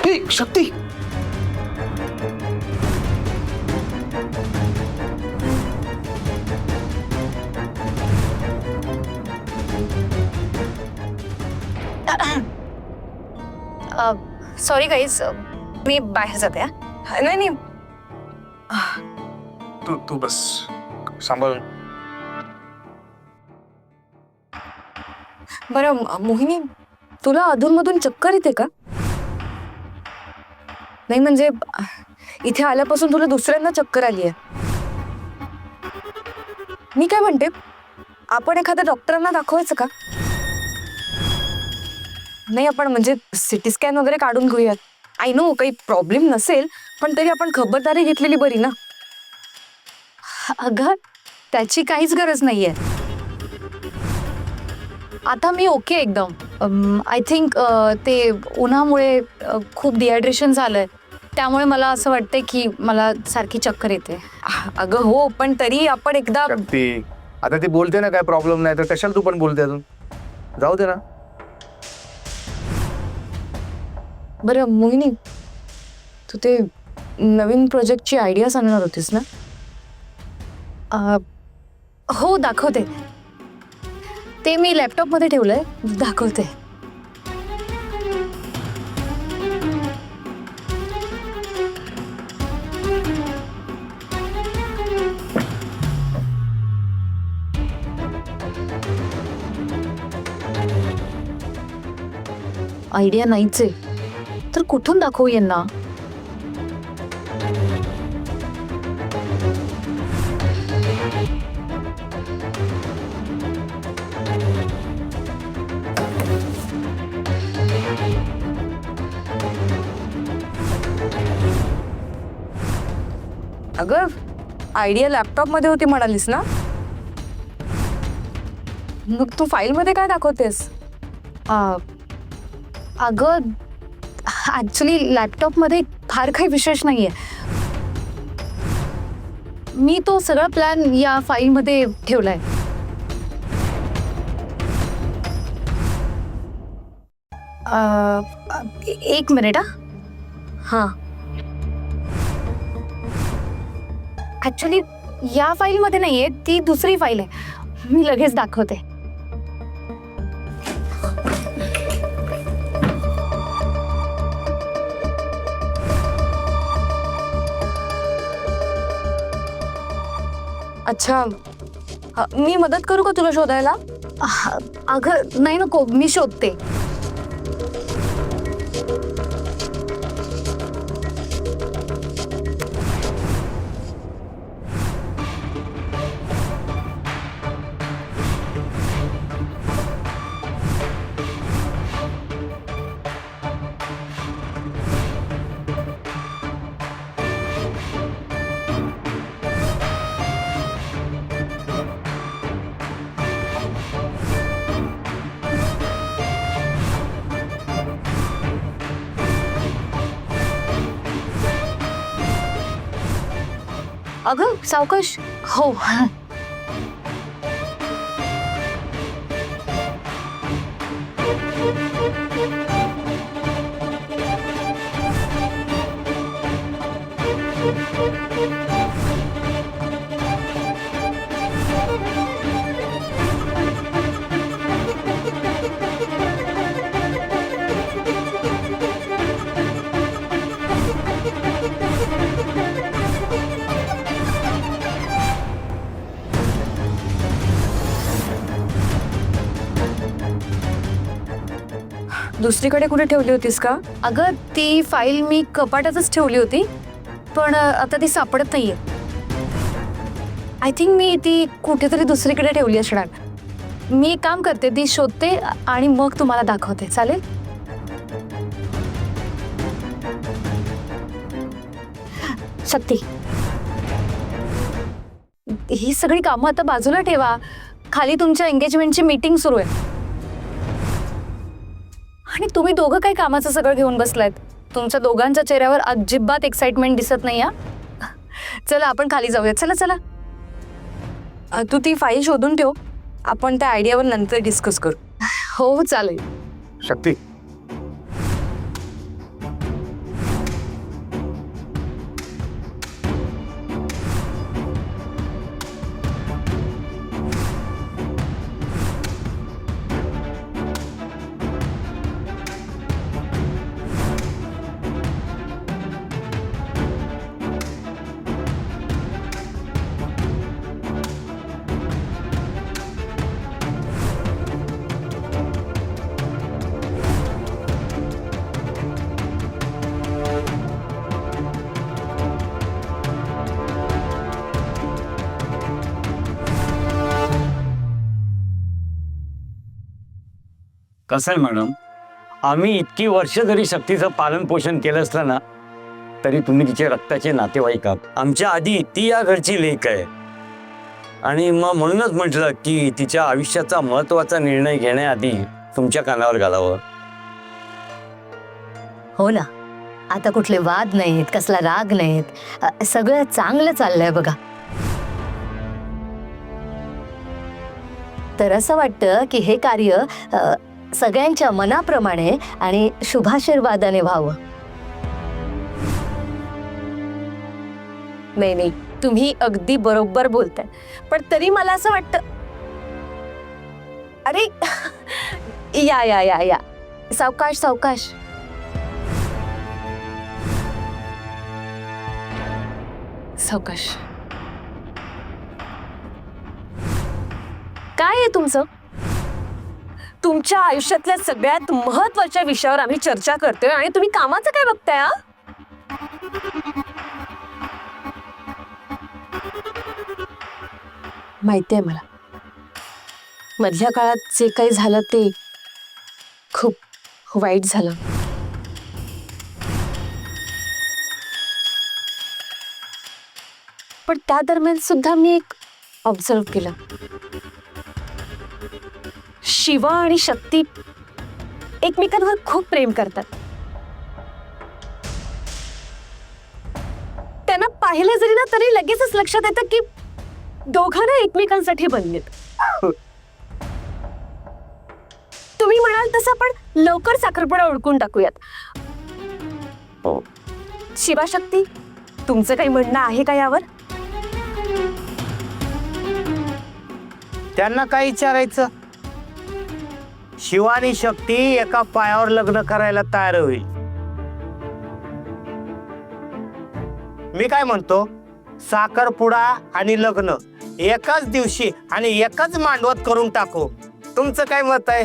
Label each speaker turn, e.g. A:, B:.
A: हे शक्ती,
B: sorry guys, मी बाहेर जाते हा. नाही नाही,
A: तू तू बस सांभाळून.
B: बरं मोहिनी, तुला अधूनमधून चक्कर येते का? नाही म्हणजे इथे आल्यापासून तुला दुसऱ्यांदा चक्कर आली आहे. मी काय म्हणते, आपण एखाद्या डॉक्टरांना दाखवायचं का? नाही, आपण म्हणजे सिटी स्कॅन वगैरे काढून घेऊयात. आय नो काही प्रॉब्लेम नसेल, पण तरी आपण खबरदारी घेतलेली बरी ना. अगं त्याची काहीच गरज नाहीये. आता मी ओके एकदम. आय थिंक ते उन्हामुळे खूप डिहायड्रेशन झालंय, त्यामुळे मला असं वाटतंय की मला सारखी चक्कर येते. अगं हो, पण तरी आपण एकदा.
A: शक्ती, आता ती बोलते ना काय प्रॉब्लेम नाही, तर कशाला तू पण बोलते अजून? जाऊ दे ना.
B: बरं मोहिनी, तू ते नवीन प्रोजेक्टची आयडिया सांगणार होतीस ना? हो दाखवते. ते मी लॅपटॉपमध्ये ठेवलंय, दाखवते. आयडिया नाहीच आहे, तर कुठून दाखवू यांना? अगं आयडिया लॅपटॉप मध्ये होती म्हणालीस ना? मग तू फाईल मध्ये काय दाखवतेस? अगं ऍक्च्युली लॅपटॉप मध्ये फार काही विशेष नाहीये. मी तो सगळा प्लॅन या फाईल मध्ये ठेवलाय. एक मिनिट हा. ऍक्च्युली या फाईल मध्ये नाहीये, ती दुसरी फाईल आहे. मी लगेच दाखवते. अच्छा, मी मदत करू का तुला शोधायला? अगं नाही नको, मी शोधते. अगं सावकाश. हो दुसरीकडे कुठे ठेवली होतीस का? अगं ती फाईल मी कपाटातच ठेवली होती, पण आता ती सापडत नाहीये. आय थिंक मी ती कुठेतरी दुसरीकडे ठेवली असणार. मी एक काम करते, ती शोधते आणि मग तुम्हाला दाखवते, चालेल? शक्ती, ही सगळी कामं आता बाजूला ठेवा. खाली तुमच्या एंगेजमेंटची मीटिंग सुरू आहे आणि तुम्ही दोघं काय कामाचं सगळं घेऊन बसलायत. तुमच्या दोघांच्या चेहऱ्यावर अजिबात एक्साइटमेंट दिसत नाही. चला आपण खाली जाऊया. चला चला. तू ती फाईल शोधून ठेव, आपण त्या आयडियावर नंतर डिस्कस करू. हो चालेल.
A: शक्ती,
C: कसं आहे मॅडम, आम्ही इतकी वर्ष जरी शक्तीचं पालन पोषण केलं असलं ना, तरी तुम्ही तिचे रक्ताचे नातेवाईक आहात. आमच्या आधी ती या घरची लेक आहे आणि मग म्हणूनच म्हटलं की तिच्या आयुष्याचा महत्वाचा निर्णय घेण्याआधी तुमच्या कानावर घालावं.
D: हो ना, आता कुठले वाद नाहीत, कसला राग नाहीत, सगळं चांगलं चाललंय बघा. तर असं वाटतं की हे कार्य सगळ्यांच्या मनाप्रमाणे आणि शुभाशीर्वादाने व्हावं.
B: नाही नाही, तुम्ही अगदी बरोबर बोलताय, पण तरी मला असं वाटतं. अरे या या या या, सावकाश सावकाश. सावकाश. काय आहे तुमचं? तुमच्या आयुष्यातल्या सगळ्यात महत्वाच्या विषयावर आम्ही चर्चा करतोय आणि तुम्ही कामाचं काय बघताय? हा, माहिती आहे मला, मधल्या काळात जे काही झालं ते खूप वाईट झालं. पण त्या दरम्यान सुद्धा मी एक ऑब्झर्व केलं. शिवा आणि शक्ती एकमेकांवर खूप प्रेम करतात. त्यांना पाहिलं जरी ना तरी लगेचच लक्षात येतं की दोघांना एकमेकांसाठी बनलेत. तुम्ही म्हणाल तसं आपण लवकर साखरपुडा ओळखून टाकूयात. शिवा शक्ती, तुमचं काही म्हणणं आहे का यावर?
E: त्यांना काय विचारायचं? शिवा आणि शक्ती एका पायावर लग्न करायला तयार होईल. मी काय म्हणतो, साखरपुडा आणि लग्न एकाच दिवशी आणि एकाच मांडवात करून टाकू. तुमचं काय मत आहे?